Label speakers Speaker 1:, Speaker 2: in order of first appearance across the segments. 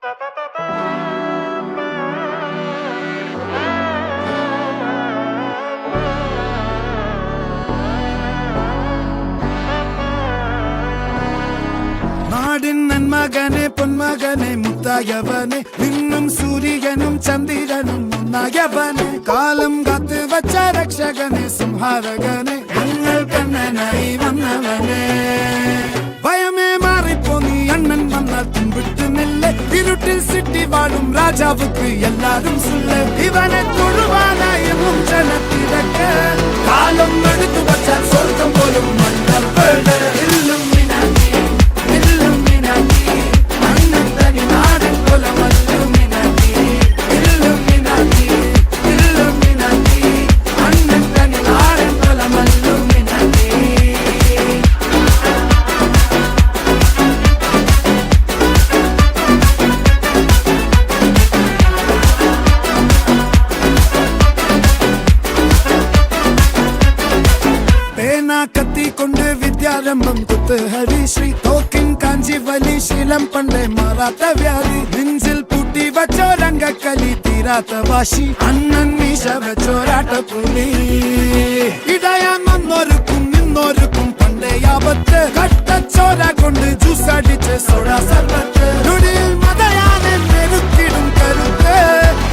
Speaker 1: നാടിൻ നന്മകനെ പൊന്മകനെ മുത്തായവനെ നിന്നും സൂര്യനും ചന്ദ്രനും ഒന്നായവനെ കാലം കാത്ത് വച്ച രക്ഷകനെ സംഹാരകനെ ഞങ്ങൾ കണ്ണനായി വന്നവനെ ഭയമേ മാറിപ്പോ നീ അണ്ണൻ വന്നാൽ തുമ്പിട്ട് നില്ല ഇരുട്ടിൽ സിട്ടി വാഴും രാജാവുക്ക് എല്ലാരും സുല്ല ഇവനെ തൊഴുവാനായി എന്നും ജനത്തിരക്ക് കാലം എടുത്തു വച്ചാൽ സ്വർഗം പോലും മണ്ണൽ കത്തിക്കൊണ്ട് വിദ്യാരംഭം കുത്ത് ഹരിശ്രീ തോക്കിൻ കാഞ്ചി വലി ശീലം പണ്ടേ മാറാത്ത വ്യാധി നെഞ്ചിൽ പൂട്ടി വച്ചോരംഗക്കലി തീരാത്ത വാശി അണ്ണൻ മീശ വെച്ചോരാട്ട പുലി ഇടയാൻ വന്നോർക്കും നിന്നോർക്കും പണ്ടേ ആപത്ത് കട്ടച്ചോര കൊണ്ട് ജ്യൂസ് അടിച്ച് സോഡ സർബത്ത് നുടിയിൽ മതയാനെ നെരുക്കിടും കരുത്ത്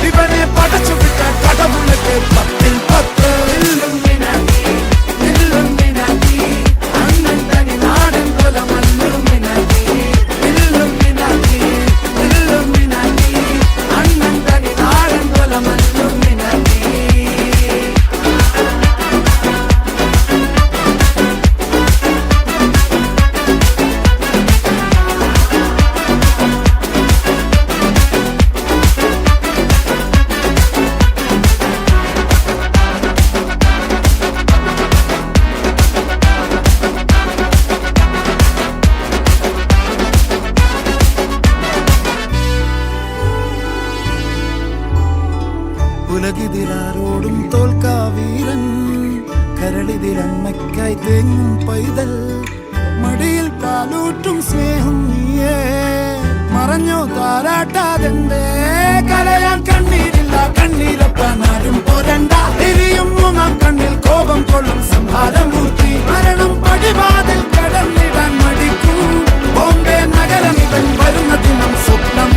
Speaker 1: ഇവനെ പടച്ചു വിട്ട കടവുളക്ക് 10-10 ഉലകിതിരാരോടും തോൽക്കാവീരൻ കരളിതിരമ്മയ്ക്കായി തേങ്ങും പൈതൽ മടിയിൽ പാലൂട്ടും സ്നേഹം നീയേ മറഞ്ഞോ താരാട്ടാതെന്തേ കരയാൻ കണ്ണീരില്ല കണ്ണീരപ്പാനാരും പോരണ്ട എരിയും മൂന്നാം കണ്ണിൽ കോപം കൊള്ളും സംഹാരമൂർത്തി മരണം പടിവാതിൽ കടന്നിടാൻ മടിക്കും ബോംബെ നഗരം ഇവൻ വരുന്ന ദിനം സ്വപ്നം